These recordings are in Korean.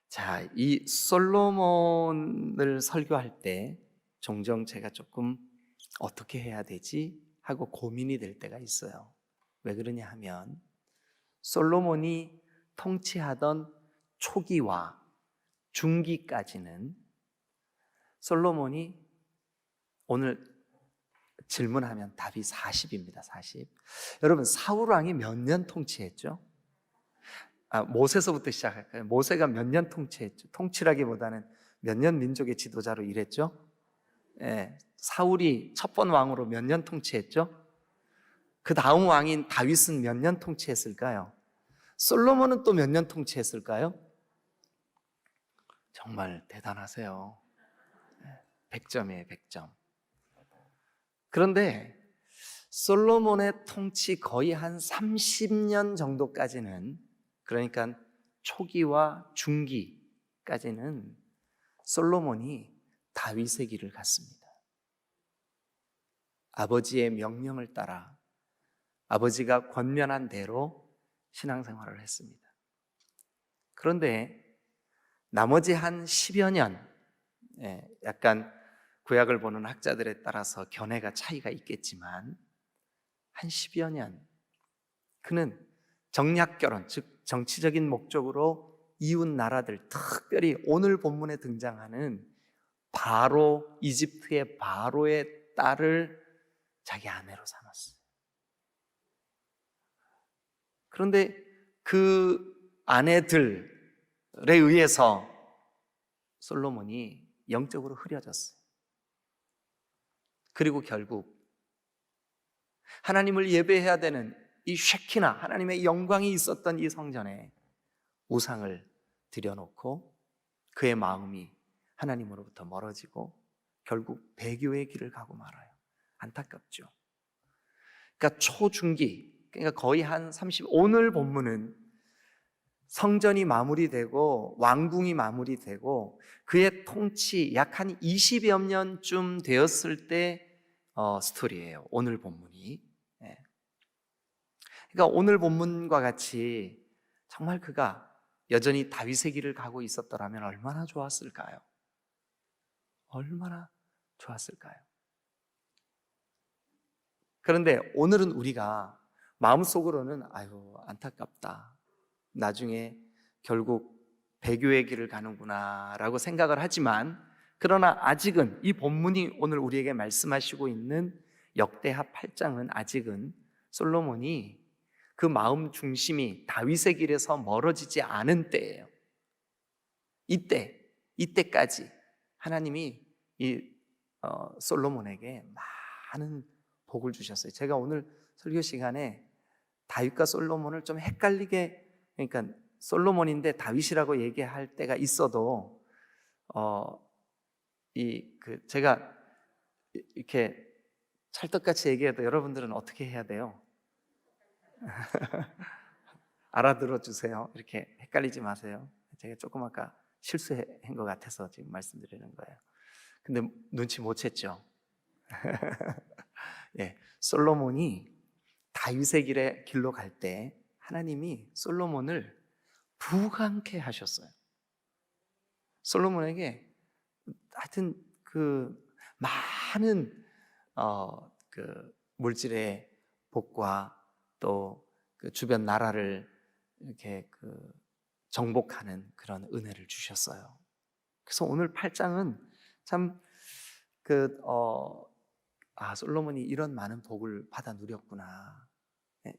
자, 이 솔로몬을 설교할 때 종종 제가 조금 어떻게 해야 되지 하고 고민이 될 때가 있어요. 왜 그러냐 하면 솔로몬이 통치하던 초기와 중기까지는 솔로몬이 오늘 질문하면 답이 40입니다. 40. 여러분, 사울 왕이 몇 년 통치했죠? 모세서부터 시작할까요? 모세가 몇 년 통치했죠? 통치라기보다는 몇 년 민족의 지도자로 일했죠? 예, 사울이 첫 번 왕으로 몇 년 통치했죠? 그 다음 왕인 다윗은 몇 년 통치했을까요? 솔로몬은 또 몇 년 통치했을까요? 정말 대단하세요. 100점이에요, 100점. 그런데 솔로몬의 통치 거의 한 30년 정도까지는, 그러니까 초기와 중기까지는 솔로몬이 다윗의 길을 갔습니다. 아버지의 명령을 따라 아버지가 권면한 대로 신앙생활을 했습니다. 그런데 나머지 한 10여 년, 약간 구약을 보는 학자들에 따라서 견해가 차이가 있겠지만 한 10여 년 그는 정략결혼, 즉 정치적인 목적으로 이웃 나라들, 특별히 오늘 본문에 등장하는 바로, 이집트의 바로의 딸을 자기 아내로 삼았어요. 그런데 그 아내들에 의해서 솔로몬이 영적으로 흐려졌어요. 그리고 결국 하나님을 예배해야 되는 이 쉐키나, 하나님의 영광이 있었던 이 성전에 우상을 들여놓고 그의 마음이 하나님으로부터 멀어지고 결국 배교의 길을 가고 말아요. 안타깝죠. 그러니까 초중기, 그러니까 거의 한 30, 오늘 본문은 성전이 마무리되고 왕궁이 마무리되고 그의 통치 약 한 20여 년쯤 되었을 때 스토리예요. 오늘 본문이. 그러니까 오늘 본문과 같이 정말 그가 여전히 다윗의 길을 가고 있었더라면 얼마나 좋았을까요? 얼마나 좋았을까요? 그런데 오늘은 우리가 마음속으로는 아유 안타깝다, 나중에 결국 배교의 길을 가는구나 라고 생각을 하지만, 그러나 아직은 이 본문이 오늘 우리에게 말씀하시고 있는 역대하 8장은 아직은 솔로몬이 그 마음 중심이 다윗의 길에서 멀어지지 않은 때예요. 이때까지 하나님이 이 솔로몬에게 많은 복을 주셨어요. 제가 오늘 설교 시간에 다윗과 솔로몬을 좀 헷갈리게, 그러니까 솔로몬인데 다윗이라고 얘기할 때가 있어도 제가 이렇게 찰떡같이 얘기해도 여러분들은 어떻게 해야 돼요? 알아들어 주세요. 이렇게 헷갈리지 마세요. 제가 조금 아까 실수한 것 같아서 지금 말씀드리는 거예요. 근데 눈치 못 챘죠? 예, 솔로몬이 다윗의 길로 갈 때 하나님이 솔로몬을 부강케 하셨어요. 솔로몬에게 하여튼 그 많은 그 물질의 복과 또 그 주변 나라를 이렇게 그 정복하는 그런 은혜를 주셨어요. 그래서 오늘 8장은 참 솔로몬이 이런 많은 복을 받아 누렸구나,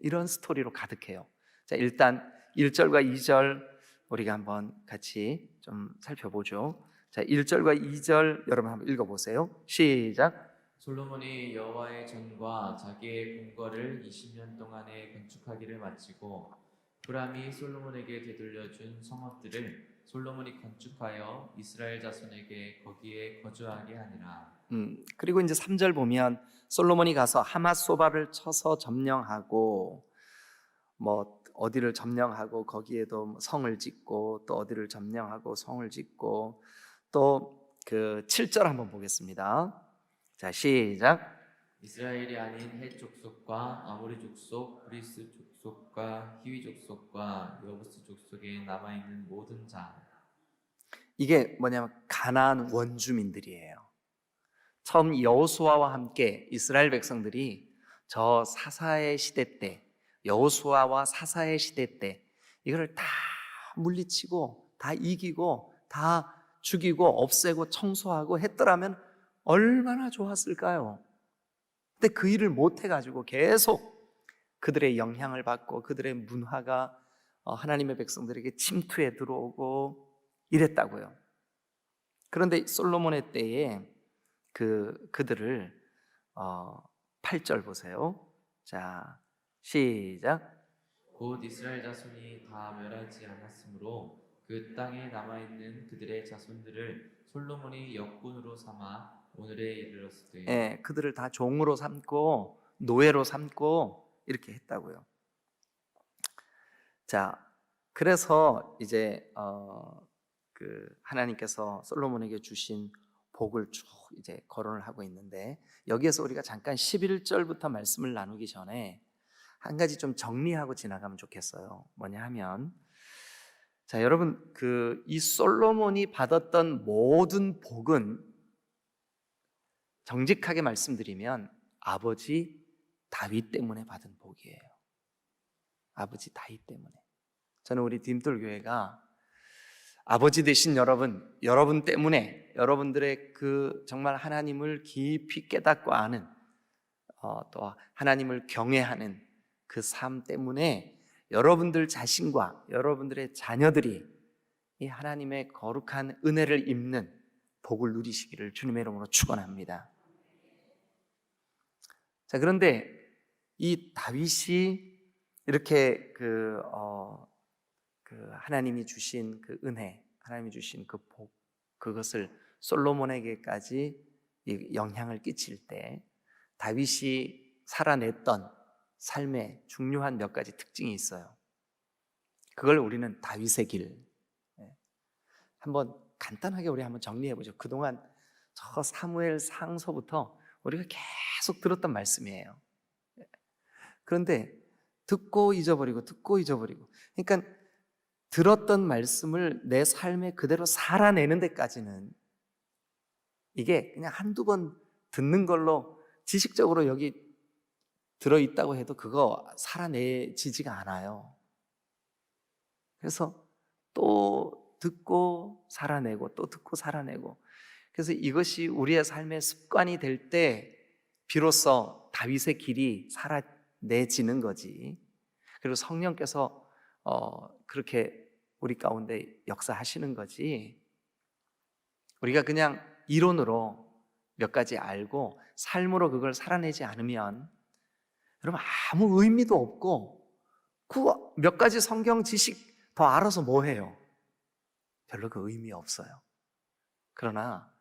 이런 스토리로 가득해요. 자, 일단 1절과 2절 우리가 한번 같이 좀 살펴보죠. 자, 1절과 2절 여러분 한번 읽어보세요. 시작. 솔로몬이 여호와의 전과 자기의 궁궐을 20년 동안에 건축하기를 마치고 후람이 솔로몬에게 되돌려 준 성읍들을 솔로몬이 건축하여 이스라엘 자손에게 거기에 거주하게 하니라. 그리고 이제 3절 보면 솔로몬이 가서 하맛소바를 쳐서 점령하고 뭐 어디를 점령하고 거기에도 성을 짓고 또 어디를 점령하고 성을 짓고 또 그 7절 한번 보겠습니다. 자, 시작. 이스라엘이 아닌 헷 족속과 아모리 족속, 브리스 족속과 히위 족속과 여부스 족속에 남아 있는 모든 자 이게 뭐냐면 가나안 원주민들이에요. 처음 여호수아와 함께 이스라엘 백성들이 저 사사의 시대 때, 여호수아와 사사의 시대 때 이거를 다 물리치고 다 이기고 다 죽이고 없애고 청소하고 했더라면 얼마나 좋았을까요? 근데 그 일을 못 해가지고 계속 그들의 영향을 받고 그들의 문화가 하나님의 백성들에게 침투해 들어오고 이랬다고요. 그런데 솔로몬의 때에 그들을 8절 보세요. 자, 시작. 곧 이스라엘 자손이 다 멸하지 않았으므로 그 땅에 남아있는 그들의 자손들을 솔로몬이 역군으로 삼아 오늘에 이르렀을 때 예, 그들을 다 종으로 삼고 노예로 삼고 이렇게 했다고요. 자, 그래서 이제 하나님께서 솔로몬에게 주신 복을 쭉 이제 거론을 하고 있는데, 여기에서 우리가 잠깐 11절부터 말씀을 나누기 전에 한 가지 좀 정리하고 지나가면 좋겠어요. 뭐냐 하면, 자, 여러분, 이 솔로몬이 받았던 모든 복은 정직하게 말씀드리면 아버지 다윗 때문에 받은 복이에요. 아버지 다윗 때문에. 저는 우리 딤돌교회가 아버지 되신 여러분 때문에, 여러분들의 정말 하나님을 깊이 깨닫고 아는, 또 하나님을 경외하는 그 삶 때문에 여러분들 자신과 여러분들의 자녀들이 이 하나님의 거룩한 은혜를 입는 복을 누리시기를 주님의 이름으로 축원합니다. 자, 그런데 이 다윗이 이렇게 하나님이 주신 그 은혜, 하나님이 주신 그 복, 그것을 솔로몬에게까지 영향을 끼칠 때 다윗이 살아냈던 삶의 중요한 몇 가지 특징이 있어요. 그걸 우리는 다윗의 길, 한번 간단하게 우리 한번 정리해 보죠. 그동안 저 사무엘 상서부터 우리가 계속 들었던 말씀이에요. 그런데 듣고 잊어버리고 그러니까 들었던 말씀을 내 삶에 그대로 살아내는 데까지는 이게 그냥 한두 번 듣는 걸로 지식적으로 여기 들어있다고 해도 그거 살아내지지가 않아요. 그래서 또 듣고 살아내고 또 듣고 살아내고, 그래서 이것이 우리의 삶의 습관이 될 때 비로소 다윗의 길이 살아내지는 거지. 그리고 성령께서 그렇게 우리 가운데 역사하시는 거지, 우리가 그냥 이론으로 몇 가지 알고 삶으로 그걸 살아내지 않으면 여러분 아무 의미도 없고, 그 몇 가지 성경 지식 더 알아서 뭐 해요? 별로 그 의미 없어요. 그러나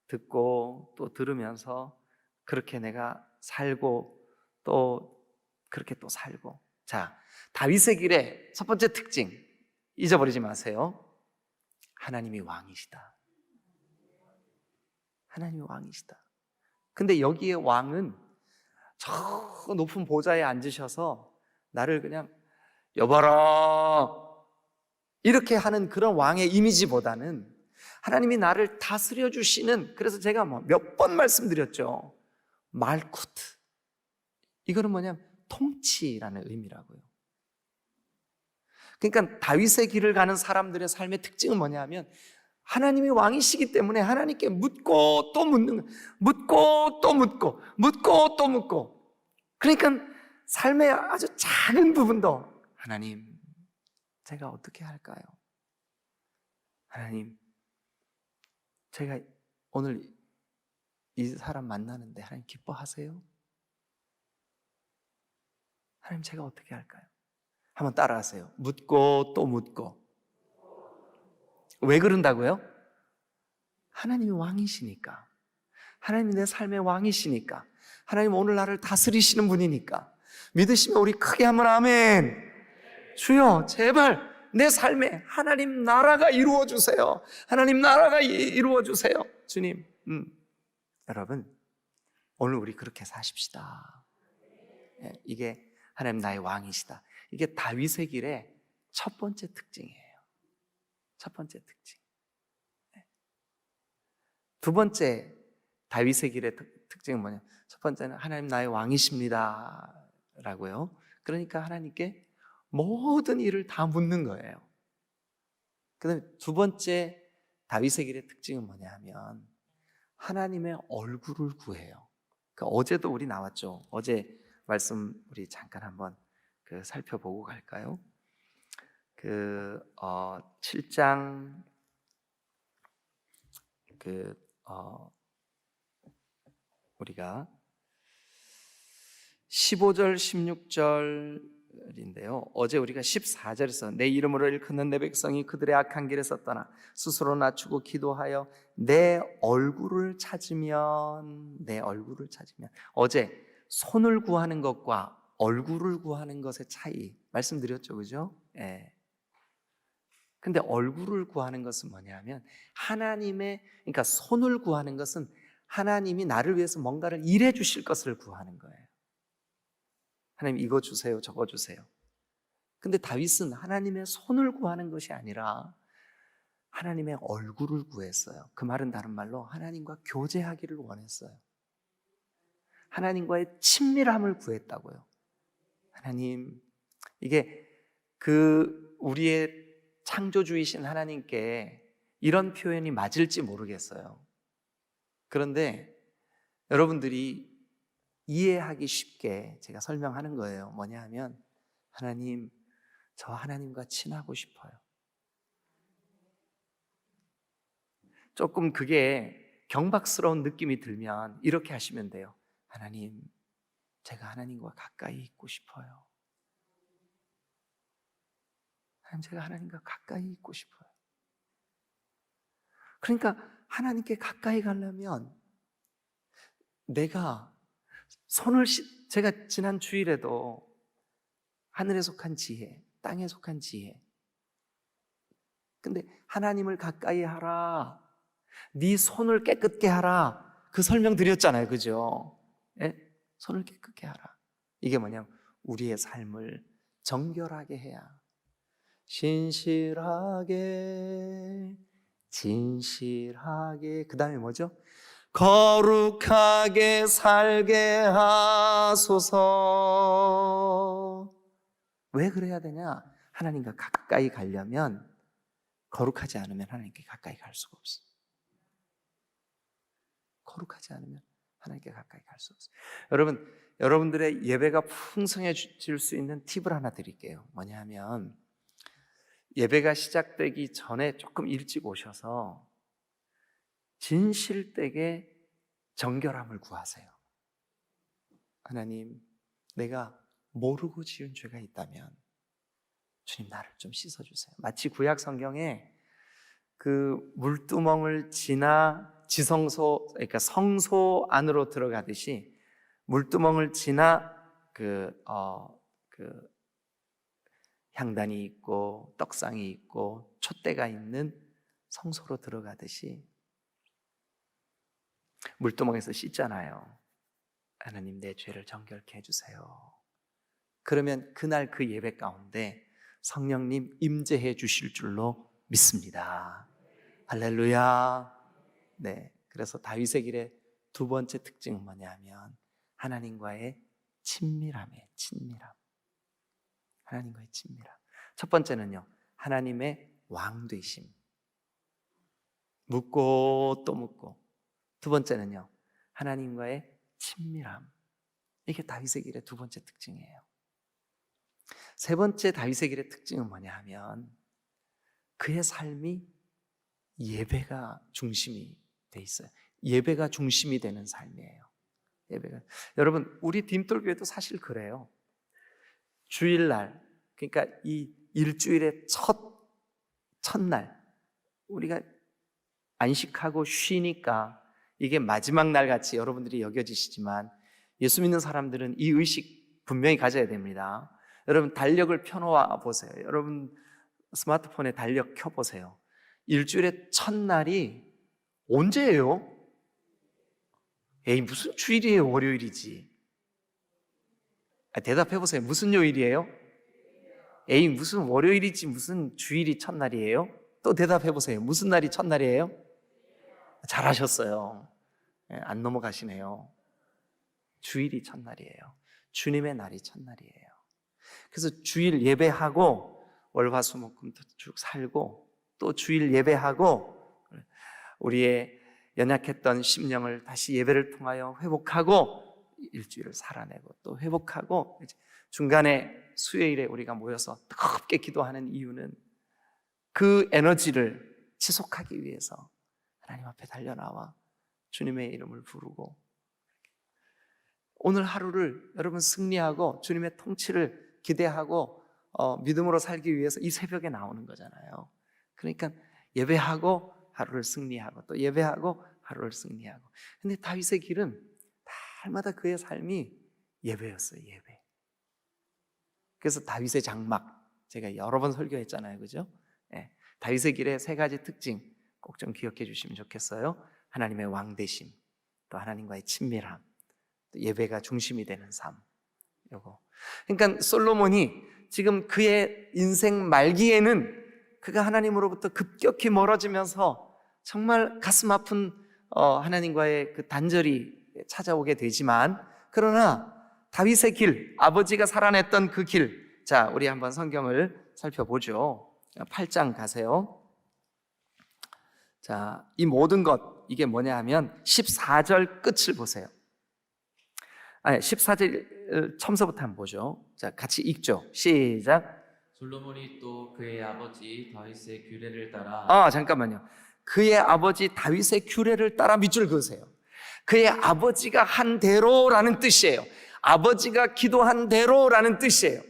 듣고 또 들으면서 그렇게 내가 살고 또 그렇게 또 살고. 자, 다윗의 길의 첫 번째 특징 잊어버리지 마세요. 하나님이 왕이시다. 하나님이 왕이시다. 근데 여기에 왕은 저 높은 보좌에 앉으셔서 나를 그냥 여봐라 이렇게 하는 그런 왕의 이미지보다는 하나님이 나를 다스려 주시는, 그래서 제가 몇 번 말씀드렸죠. 말쿠트. 이거는 뭐냐면 통치라는 의미라고요. 그러니까 다윗의 길을 가는 사람들의 삶의 특징은 뭐냐면 하나님이 왕이시기 때문에 하나님께 묻고 또 묻는, 묻고 또 묻고, 묻고 또 묻고. 그러니까 삶의 아주 작은 부분도 하나님, 제가 어떻게 할까요? 하나님, 제가 오늘 이 사람 만나는데 하나님 기뻐하세요? 하나님, 제가 어떻게 할까요? 한번 따라하세요. 묻고 또 묻고. 왜 그런다고요? 하나님이 왕이시니까. 하나님이 내 삶의 왕이시니까. 하나님 오늘 나를 다스리시는 분이니까. 믿으시면 우리 크게 한번 아멘. 주여, 제발 내 삶에 하나님 나라가 이루어주세요. 하나님 나라가 이루어주세요. 주님, 여러분 오늘 우리 그렇게 사십시다. 이게 하나님 나의 왕이시다. 이게 다윗의 길의 첫 번째 특징이에요. 첫 번째 특징. 두 번째 다윗의 길의 특징은 뭐냐? 첫 번째는 하나님 나의 왕이십니다 라고요. 그러니까 하나님께 모든 일을 다 묻는 거예요. 그 다음에 두 번째 다윗의 길의 특징은 뭐냐 하면 하나님의 얼굴을 구해요. 그러니까 어제도 우리 나왔죠. 어제 말씀 우리 잠깐 한번 살펴보고 갈까요? 7장 우리가 15절 16절인데요. 어제 우리가 14절에서 내 이름으로 일컫는 내 백성이 그들의 악한 길에서 떠나 스스로 낮추고 기도하여 내 얼굴을 찾으면 어제 손을 구하는 것과 얼굴을 구하는 것의 차이 말씀드렸죠. 그죠? 예. 근데 얼굴을 구하는 것은 뭐냐면 그러니까 손을 구하는 것은 하나님이 나를 위해서 뭔가를 일해 주실 것을 구하는 거예요. 하나님 이거 주세요, 저거 주세요. 근데 다윗은 하나님의 손을 구하는 것이 아니라 하나님의 얼굴을 구했어요. 그 말은 다른 말로 하나님과 교제하기를 원했어요. 하나님과의 친밀함을 구했다고요. 하나님, 이게 우리의 창조주이신 하나님께 이런 표현이 맞을지 모르겠어요. 그런데 여러분들이 이해하기 쉽게 제가 설명하는 거예요. 뭐냐 하면 하나님, 저 하나님과 친하고 싶어요. 조금 그게 경박스러운 느낌이 들면 이렇게 하시면 돼요. 하나님, 제가 하나님과 가까이 있고 싶어요. 하나님, 제가 하나님과 가까이 있고 싶어요. 그러니까 하나님께 가까이 가려면 제가 지난 주일에도 하늘에 속한 지혜, 땅에 속한 지혜. 근데 하나님을 가까이 하라, 네 손을 깨끗게 하라, 그 설명 드렸잖아요. 그죠? 예? 손을 깨끗게 하라. 이게 뭐냐면 우리의 삶을 정결하게 해야, 신실하게, 진실하게, 그 다음에 뭐죠? 거룩하게 살게 하소서. 왜 그래야 되냐? 하나님과 가까이 가려면 거룩하지 않으면 하나님께 가까이 갈 수가 없어요. 거룩하지 않으면 하나님께 가까이 갈 수 없어요. 여러분들의 예배가 풍성해질 수 있는 팁을 하나 드릴게요. 뭐냐 하면 예배가 시작되기 전에 조금 일찍 오셔서 진실되게 정결함을 구하세요. 하나님, 내가 모르고 지은 죄가 있다면 주님 나를 좀 씻어주세요. 마치 구약 성경에 그 물두멍을 지나 지성소, 그러니까 성소 안으로 들어가듯이 물두멍을 지나 향단이 있고 떡상이 있고 촛대가 있는 성소로 들어가듯이 물두멍에서 씻잖아요. 하나님, 내 죄를 정결케 해주세요. 그러면 그날 그 예배 가운데 성령님 임재해 주실 줄로 믿습니다. 할렐루야. 네, 그래서 다윗의 길의 두 번째 특징은 뭐냐면 하나님과의 친밀함이에요. 친밀함. 하나님과의 친밀함. 첫 번째는요, 하나님의 왕 되심. 묻고 또 묻고. 두 번째는요, 하나님과의 친밀함. 이게 다윗의 길의 두 번째 특징이에요. 세 번째 다윗의 길의 특징은 뭐냐 하면 그의 삶이 예배가 중심이 돼 있어요. 예배가 중심이 되는 삶이에요. 여러분, 우리 딤돌교회도 사실 그래요. 주일날, 그러니까 이 일주일의 첫날 우리가 안식하고 쉬니까 이게 마지막 날 같이 여러분들이 여겨지시지만 예수 믿는 사람들은 이 의식 분명히 가져야 됩니다. 여러분, 달력을 펴놓아 보세요. 여러분 스마트폰에 달력 켜보세요. 일주일의 첫날이 언제예요? 에이, 무슨 주일이에요? 월요일이지. 대답해보세요. 무슨 요일이에요? 에이, 무슨 월요일이지 무슨 주일이 첫날이에요? 또 대답해보세요. 무슨 날이 첫날이에요? 잘하셨어요. 안 넘어가시네요. 주일이 첫날이에요. 주님의 날이 첫날이에요. 그래서 주일 예배하고 월화수목금토 쭉 살고 또 주일 예배하고 우리의 연약했던 심령을 다시 예배를 통하여 회복하고 일주일을 살아내고 또 회복하고 중간에 수요일에 우리가 모여서 뜨겁게 기도하는 이유는 그 에너지를 지속하기 위해서 하나님 앞에 달려나와 주님의 이름을 부르고 오늘 하루를 여러분 승리하고 주님의 통치를 기대하고 믿음으로 살기 위해서 이 새벽에 나오는 거잖아요. 그러니까 예배하고 하루를 승리하고 또 예배하고 하루를 승리하고. 근데 다윗의 길은 날마다 그의 삶이 예배였어요. 예배. 그래서 다윗의 장막 제가 여러 번 설교했잖아요. 그죠? 예. 다윗의 길의 세 가지 특징 꼭 좀 기억해 주시면 좋겠어요. 하나님의 왕되심, 또 하나님과의 친밀함, 또 예배가 중심이 되는 삶. 요거. 그러니까 솔로몬이 지금 그의 인생 말기에는 그가 하나님으로부터 급격히 멀어지면서 정말 가슴 아픈 하나님과의 그 단절이 찾아오게 되지만, 그러나 다윗의 길, 아버지가 살아냈던 그 길, 자, 우리 한번 성경을 살펴보죠. 8장 가세요. 자, 이 모든 것, 이게 뭐냐 하면 14절 끝을 보세요. 14절 처음서부터 한번 보죠. 자, 같이 읽죠. 시작. 솔로몬이 또 그의 아버지 다윗의 규례를 따라 잠깐만요. 그의 아버지 다윗의 규례를 따라 밑줄 그으세요. 그의 아버지가 한 대로라는 뜻이에요. 아버지가 기도한 대로라는 뜻이에요.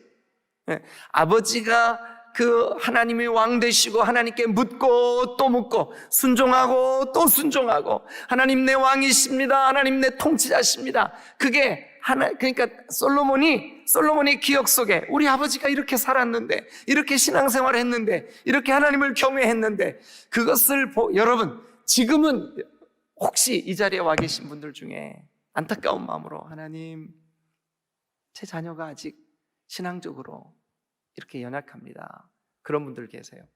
아버지가 그 하나님의 왕 되시고 하나님께 묻고 또 묻고 순종하고 또 순종하고 하나님 내 왕이십니다. 하나님 내 통치자십니다. 그게 그러니까 솔로몬이 기억 속에 우리 아버지가 이렇게 살았는데, 이렇게 신앙생활을 했는데, 이렇게 하나님을 경외했는데, 그것을 여러분 지금은 혹시 이 자리에 와 계신 분들 중에 안타까운 마음으로 하나님, 제 자녀가 아직 신앙적으로 이렇게 연약합니다. 그런 분들 계세요.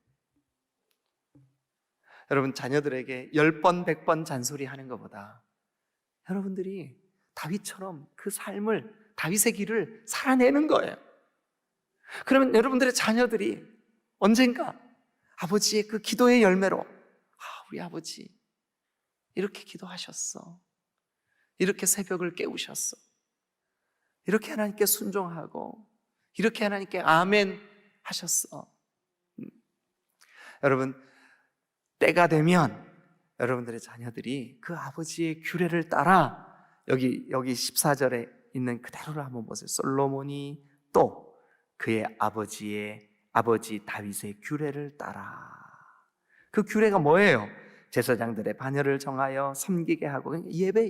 여러분, 자녀들에게 10번 100번 잔소리하는 것보다 여러분들이 다윗처럼 그 삶을, 다윗의 길을 살아내는 거예요. 그러면 여러분들의 자녀들이 언젠가 아버지의 그 기도의 열매로 우리 아버지 이렇게 기도하셨어, 이렇게 새벽을 깨우셨어, 이렇게 하나님께 순종하고 이렇게 하나님께 아멘 하셨어. 여러분, 때가 되면 여러분들의 자녀들이 그 아버지의 규례를 따라 여기 14절에 있는 그대로를 한번 보세요. 솔로몬이 또 그의 아버지 다윗의 규례를 따라. 그 규례가 뭐예요? 제사장들의 반열을 정하여 섬기게 하고, 예배.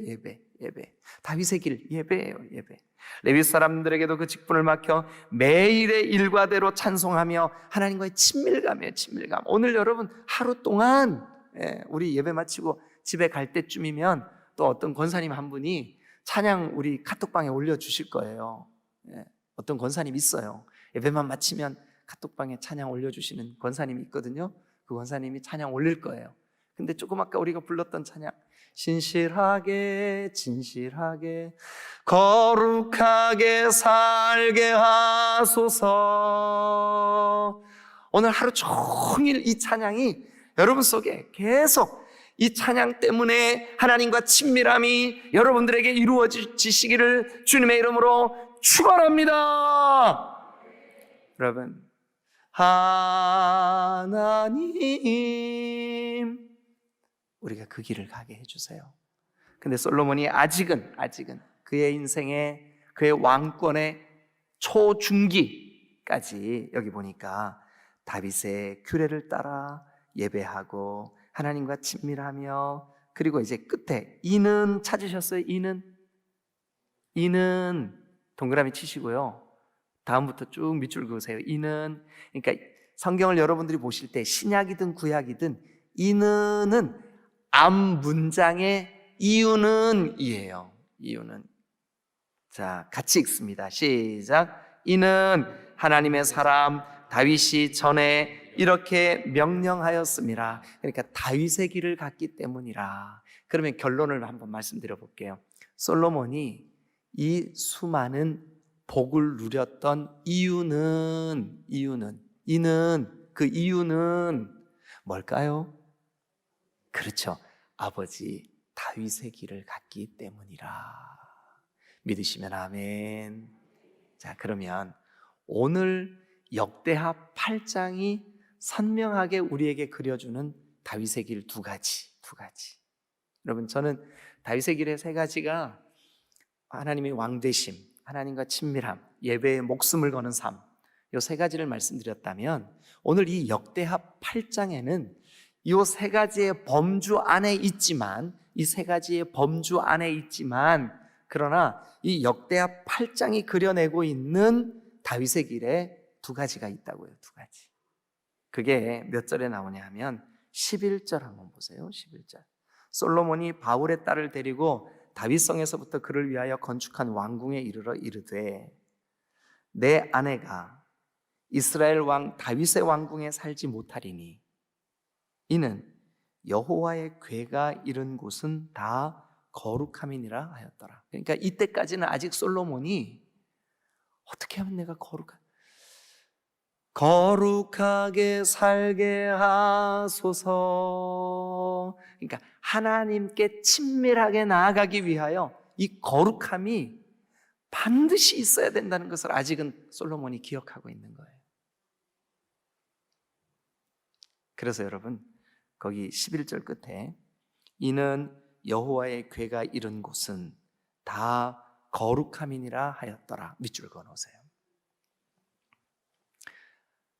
다윗의 길 예배예요. 예배. 레위 사람들에게도 그 직분을 맡겨 매일의 일과대로 찬송하며 하나님과의 친밀감이에요. 친밀감. 오늘 여러분 하루 동안 우리 예배 마치고 집에 갈 때쯤이면 또 어떤 권사님 한 분이 찬양 우리 카톡방에 올려주실 거예요. 어떤 권사님 있어요. 예배만 마치면 카톡방에 찬양 올려주시는 권사님이 있거든요. 그 권사님이 찬양 올릴 거예요. 근데 조금 아까 우리가 불렀던 찬양, 신실하게 진실하게 거룩하게 살게 하소서. 오늘 하루 종일 이 찬양이 여러분 속에 계속, 이 찬양 때문에 하나님과 친밀함이 여러분들에게 이루어지시기를 주님의 이름으로 축원합니다. 여러분, 하나님, 우리가 그 길을 가게 해주세요. 근데 솔로몬이 아직은 그의 인생의, 그의 왕권의 초중기까지 여기 보니까 다윗의 규례를 따라 예배하고 하나님과 친밀하며, 그리고 이제 끝에 이는 찾으셨어요? 이는 동그라미 치시고요. 다음부터 쭉 밑줄 그으세요. 이는, 그러니까 성경을 여러분들이 보실 때 신약이든 구약이든 이는은 앞 문장의 이유는이에요. 이유는. 자, 같이 읽습니다. 시작. 이는 하나님의 사람 다윗이 전에 이렇게 명령하였음이라. 그러니까 다윗의 길을 갔기 때문이라. 그러면 결론을 한번 말씀드려 볼게요. 솔로몬이 이 수많은 복을 누렸던 이유는 그 이유는 뭘까요? 그렇죠. 아버지 다윗의 길을 갔기 때문이라. 믿으시면 아멘. 자, 그러면 오늘 역대하 8장이 선명하게 우리에게 그려주는 다윗의 길 두 가지. 여러분, 저는 다윗의 길의 세 가지가 하나님의 왕되심, 하나님과 친밀함, 예배에 목숨을 거는 삶, 이 세 가지를 말씀드렸다면 오늘 이 역대하 8장에는 이 세 가지의 범주 안에 있지만 그러나 이 역대하 8장이 그려내고 있는 다윗의 길에 두 가지가 있다고요. 두 가지. 그게 몇 절에 나오냐 하면 11절 한번 보세요. 11절. 솔로몬이 바울의 딸을 데리고 다윗성에서부터 그를 위하여 건축한 왕궁에 이르러 이르되 내 아내가 이스라엘 왕 다윗의 왕궁에 살지 못하리니 이는 여호와의 궤가 이른 곳은 다 거룩함이니라 하였더라. 그러니까 이때까지는 아직 솔로몬이 어떻게 하면 내가 거룩하게 살게 하소서. 그러니까 하나님께 친밀하게 나아가기 위하여 이 거룩함이 반드시 있어야 된다는 것을 아직은 솔로몬이 기억하고 있는 거예요. 그래서 여러분, 거기 11절 끝에 이는 여호와의 궤가 이른 곳은 다 거룩함이니라 하였더라. 밑줄 그어놓으세요.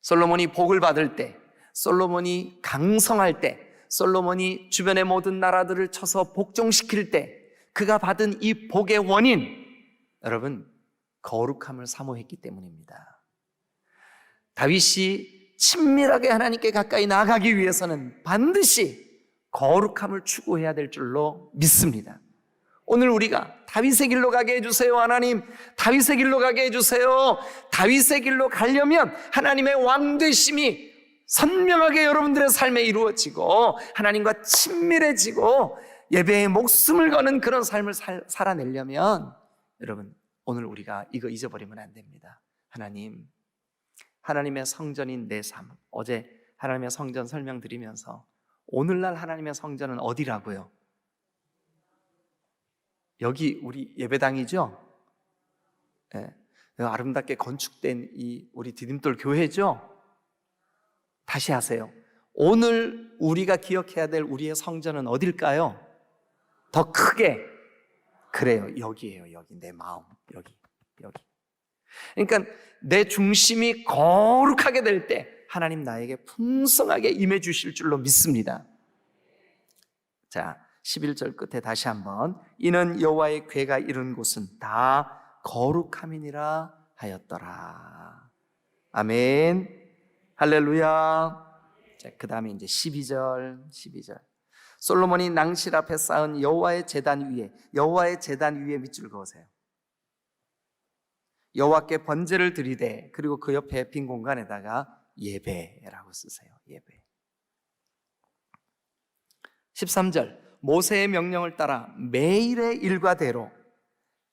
솔로몬이 복을 받을 때, 솔로몬이 강성할 때, 솔로몬이 주변의 모든 나라들을 쳐서 복종시킬 때 그가 받은 이 복의 원인, 여러분, 거룩함을 사모했기 때문입니다. 다윗이 친밀하게 하나님께 가까이 나아가기 위해서는 반드시 거룩함을 추구해야 될 줄로 믿습니다. 오늘 우리가 다윗의 길로 가게 해주세요. 하나님, 다윗의 길로 가게 해주세요. 다윗의 길로 가려면 하나님의 왕되심이 선명하게 여러분들의 삶에 이루어지고 하나님과 친밀해지고 예배에 목숨을 거는 그런 삶을 살아내려면 여러분, 오늘 우리가 이거 잊어버리면 안 됩니다. 하나님, 하나님의 성전인 내 삶, 어제 하나님의 성전 설명드리면서 오늘날 하나님의 성전은 어디라고요? 여기 우리 예배당이죠? 네. 아름답게 건축된 이 우리 디딤돌 교회죠? 다시 하세요. 오늘 우리가 기억해야 될 우리의 성전은 어딜까요? 더 크게. 그래요. 여기예요. 여기 내 마음. 여기. 그러니까 내 중심이 거룩하게 될 때 하나님 나에게 풍성하게 임해 주실 줄로 믿습니다. 자, 11절 끝에 다시 한번 이는 여호와의 궤가 이른 곳은 다 거룩함이니라 하였더라. 아멘. 할렐루야. 자, 그 다음에 이제 12절. 솔로몬이 낭실 앞에 쌓은 여호와의 제단 위에 밑줄 그으세요. 여호와께 번제를 드리되 그리고 그 옆에 빈 공간에다가 예배라고 쓰세요. 예배. 13절 모세의 명령을 따라 매일의 일과대로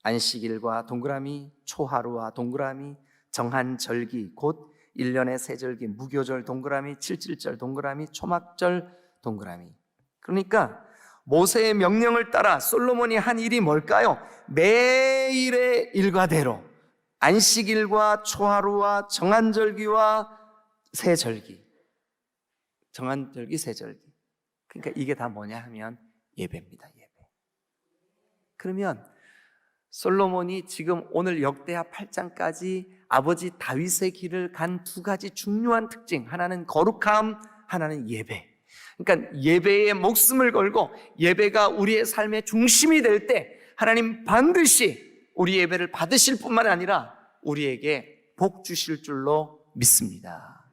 안식일과 동그라미, 초하루와 동그라미, 정한 절기 곧 1년의 세 절기, 무교절 동그라미, 칠칠절 동그라미, 초막절 동그라미. 그러니까 모세의 명령을 따라 솔로몬이 한 일이 뭘까요? 매일의 일과대로 안식일과 초하루와 정한절기와 세절기, 정한절기, 세절기. 그러니까 이게 다 뭐냐 하면 예배입니다. 예배. 그러면 솔로몬이 지금 오늘 역대하 8장까지 아버지 다윗의 길을 간 두 가지 중요한 특징, 하나는 거룩함, 하나는 예배. 그러니까 예배에 목숨을 걸고 예배가 우리의 삶의 중심이 될 때 하나님 반드시 우리 예배를 받으실 뿐만 아니라 우리에게 복 주실 줄로 믿습니다.